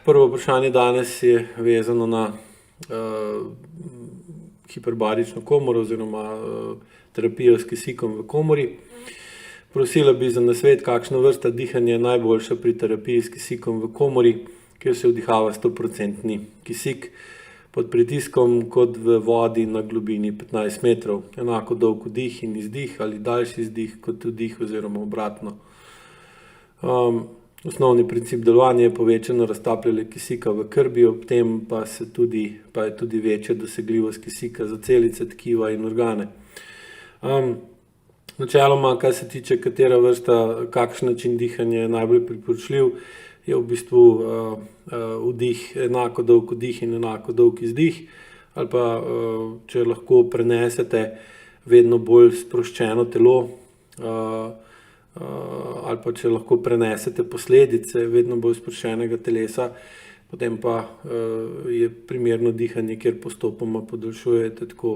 Prvo vprašanje danes je vezano na hiperbarično komoro oziroma terapijo s kisikom v komori. Prosila bi za nasvet, kakšna vrsta dihanja je najboljša pri terapiji s kisikom v komori, kjer se vdihava 100% kisik pod pritiskom kot v vodi na globini 15 metrov. Enako dolg vdih in izdih ali daljši izdih kot vdih oziroma obratno. Osnovni princip delovanja je povečano raztapljanje kisika v krvi, ob tem pa je tudi večja dosegljivost kisika za celice, tkiva in organe. Načeloma, kar se tiče katera vrsta, kakšen način dihanja je najbolj priporočljiv, je v bistvu vdih, enako dolg vdih in enako dolg izdih, ali pa če lahko prenesete vedno bolj sproščeno telo, ali pa če lahko prenesete posledice vedno bolj sproščenega telesa, potem pa je primerno dihanje, kjer postopoma podaljšujete tako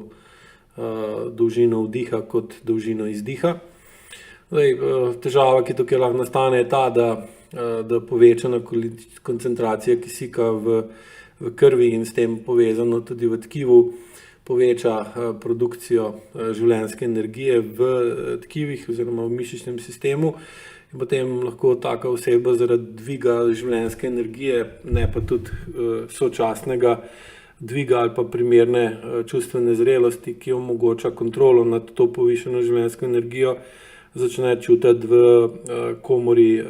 dolžino vdiha kot dolžino izdiha. Težava, ki tukaj lahko nastane, je ta, da povečana koncentracija kisika v krvi in s tem povezano tudi v tkivu poveča produkcijo življenjske energije v tkivih oziroma v mišičnem sistemu in potem lahko taka oseba zaradi dviga življenjske energije, ne pa tudi sočasnega dviga ali pa primerne čustvene zrelosti, ki omogoča kontrolo nad to povišeno življenjsko energijo, začne čutiti v komori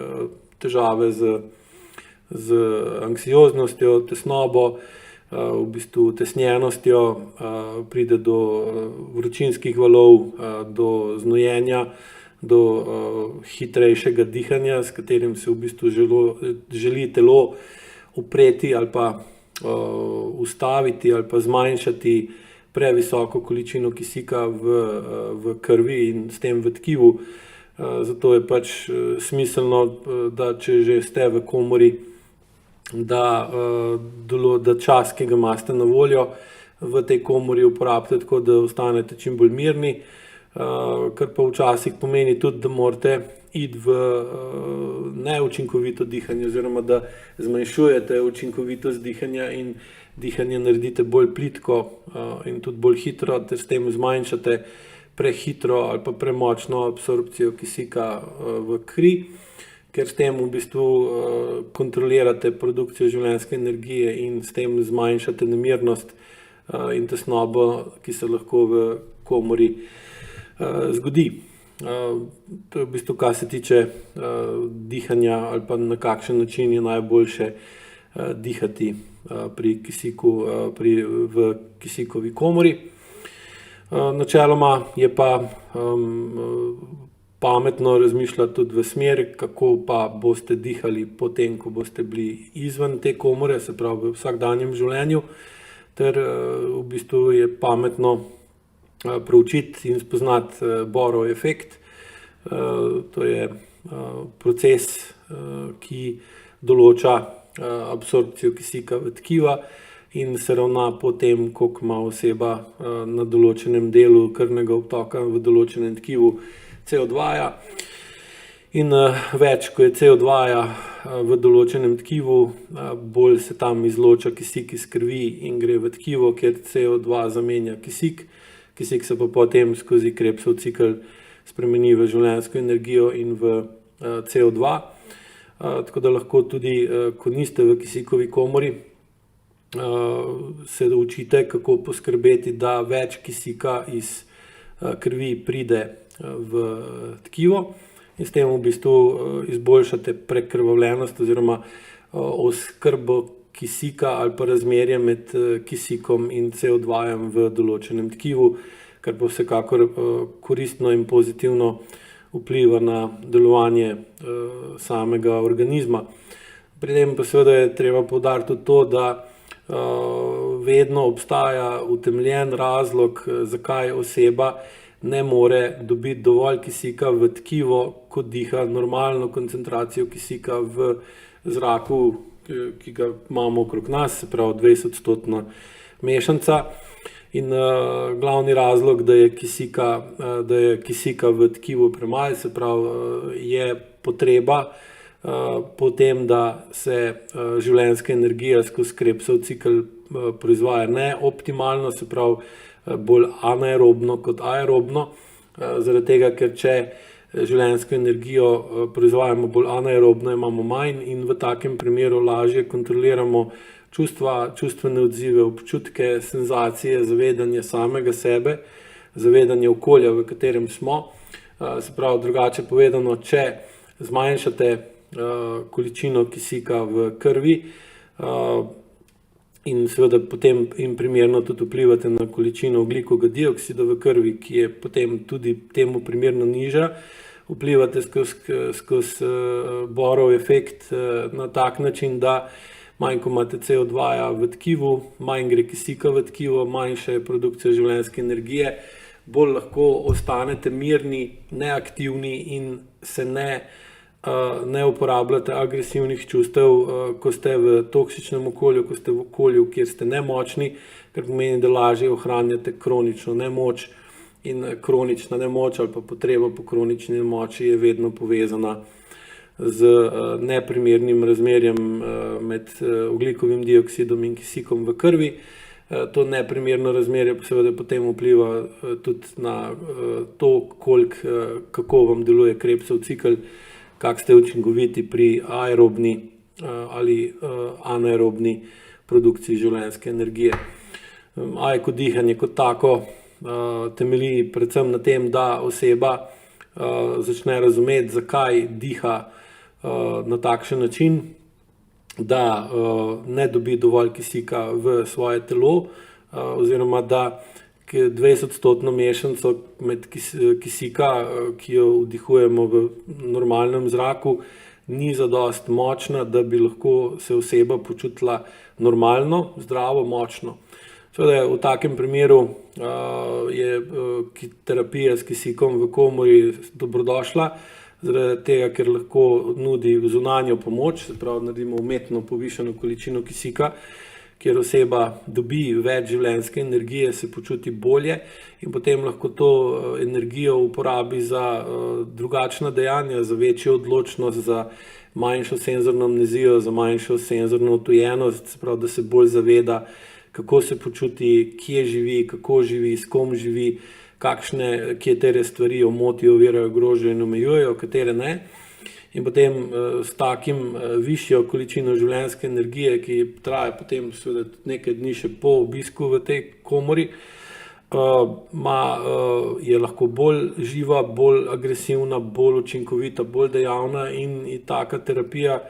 težave z anksioznostjo, tesnobo, v bistvu tesnjenostjo, pride do vročinskih valov, do znojenja, do hitrejšega dihanja, s katerim se v bistvu želi telo upreti ali pa ustaviti ali pa zmanjšati previsoko količino kisika v krvi in s tem v tkivu. Zato je pač smiselno, da če že ste v komori, da čas, ki ga imate na voljo, v tej komori uporabite tako, da ostanete čim bolj mirni, kar pa včasih pomeni tudi, da morate iti v neučinkovito dihanje oziroma da zmanjšujete učinkovitost dihanja in dihanje naredite bolj plitko in tudi bolj hitro, ter s tem zmanjšate prehitro ali pa premočno absorpcijo kisika v kri, ker s tem v bistvu kontrolirate produkcijo življenjske energije in s tem zmanjšate nemirnost in tesnobo, ki se lahko v komori zgodi. To je v bistvu, kar se tiče dihanja ali pa na kakšen način je najboljše dihati pri kisiku, v kisikovi komori. Načeloma je pa pametno razmišljati tudi v smer, kako pa boste dihali potem, ko boste bili izven te komore, se pravi v vsakdanjem življenju, ter v bistvu je pametno proučiti in spoznati Borov efekt. To je proces, ki določa absorpcijo kisika v tkiva in se ravna po tem, koliko ima oseba na določenem delu krvnega obtoka v določenem tkivu CO2-ja. In več, ko je CO2-ja v določenem tkivu, bolj se tam izloča kisik iz krvi in gre v tkivo, kjer CO2 zamenja kisik. Kisik se pa potem skozi Krebsov cikel spremeni v življenjsko energijo in v CO2. Tako da lahko tudi, ko niste v kisikovi komori, se učite, kako poskrbeti, da več kisika iz krvi pride v tkivo in s tem v bistvu izboljšate prekrvavljenost oziroma oskrbo kisika ali pa razmerje med kisikom in CO2-jem v določenem tkivu, kar pa vsekakor koristno in pozitivno vpliva na delovanje samega organizma. Pri tem pa seveda je treba poudariti tudi to, da vedno obstaja utemeljen razlog, zakaj oseba ne more dobiti dovolj kisika v tkivo, ko diha normalno koncentracijo kisika v zraku, ki ga imamo okrog nas, se pravi 20% mešanca. In glavni razlog, da je kisika v tkivu premalo, se pravi, je potreba potem, da se življenjska energija skozi Krebsov cikel proizvaja neoptimalno, se pravi bolj anaerobno kot aerobno, zaradi tega, ker če življenjsko energijo proizvajamo bolj anaerobno, imamo manj in v takem primeru lažje kontroliramo čustva, čustvene odzive, občutke, senzacije, zavedanje samega sebe, zavedanje okolja, v katerem smo. Se pravi, drugače povedano, če zmanjšate količino kisika v krvi in seveda potem in primerno tudi vplivate na količino ogljikovega dioksida v krvi, ki je potem tudi temu primerno nižja, vplivate skozi Bohrov efekt na tak način, da manj ko imate CO2 v tkivu, manj gre kisika v tkivo, manjša je produkcija življenjske energije, bolj lahko ostanete mirni, neaktivni in se ne uporabljate agresivnih čustev, ko ste v toksičnem okolju, ko ste v okolju, kjer ste nemočni, kar pomeni, da lažje ohranjate kronično nemoč in kronična nemoč ali pa potreba po kronični nemoči je vedno povezana z neprimernim razmerjem med ogljikovim dioksidom in kisikom v krvi. To neprimerno razmerje seveda potem vpliva tudi na to, kako vam deluje Krebsov cikel, kako ste učinkoviti pri aerobni ali anaerobni produkciji življenjske energije. Aeko dihanje kot tako temelji predvsem na tem, da oseba začne razumeti, zakaj diha na takšen način, da ne dobi dovolj kisika v svoje telo, oziroma da 20% mešanico med kisika, ki jo vdihujemo v normalnem zraku, ni zadost močna, da bi lahko se oseba počutila normalno, zdravo, močno. Seveda v takem primeru je terapija s kisikom v komori dobrodošla, zaradi tega, ker lahko nudi zunanjo pomoč, se pravi, naredimo umetno povišano količino kisika, kjer oseba dobi več življenjske energije, se počuti bolje in potem lahko to energijo uporabi za drugačna dejanja, za večjo odločnost, za manjšo senzorno amnezijo, za manjšo senzorno odtujenost, se pravi, da se bolj zaveda, kako se počuti, kje živi, kako živi, s kom živi, katere stvari jo motijo, ovirajo, ogrožajo in omejujejo, katere ne. In potem s takim višjo količino življenjske energije, ki traja potem seveda nekaj dni še po obisku v tej komori, je lahko bolj živa, bolj agresivna, bolj učinkovita, bolj dejavna in taka terapija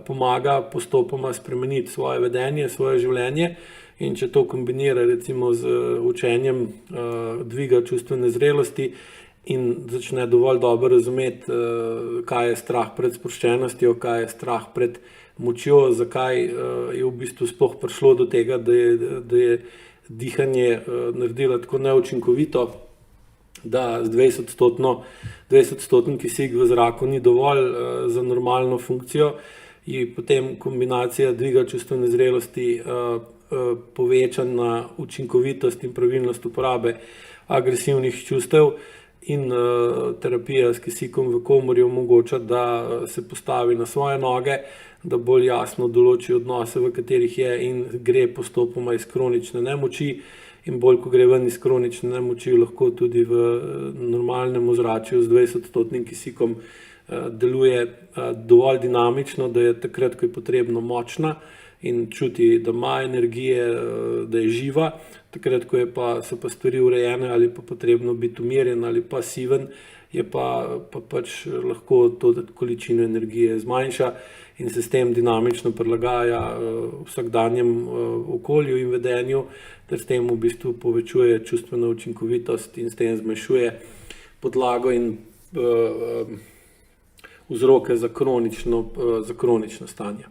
pomaga postopoma spremeniti svoje vedenje, svoje življenje. In če to kombinira recimo z učenjem dviga čustvene zrelosti in začne dovolj dobro razumeti, kaj je strah pred sproščenostjo, kaj je strah pred močjo, zakaj je v bistvu sploh prišlo do tega, da je dihanje naredilo tako neučinkovito, da z 20% kisik v zraku ni dovolj za normalno funkcijo, in potem kombinacija dviga čustvene zrelosti povečana učinkovitost in pravilnost uporabe agresivnih čustev in terapija s kisikom v komori omogoča, da se postavi na svoje noge, da bolj jasno določi odnose, v katerih je in gre postopoma iz kronične nemoči in bolj, ko gre ven iz kronične nemoči, lahko tudi v normalnem ozračju z 20% kisikom deluje dovolj dinamično, da je takrat, ko je potrebno, močna in čuti, da ima energije, da je živa, takrat, ko so pa stvari urejene ali pa potrebno biti umirjen ali pasiven, je pa pač lahko to količino energije zmanjša in se s tem dinamično prilagaja vsakdanjem okolju in vedenju, ter s tem v bistvu povečuje čustveno učinkovitost in s tem zmanjšuje podlago in vzroke za kronično stanje.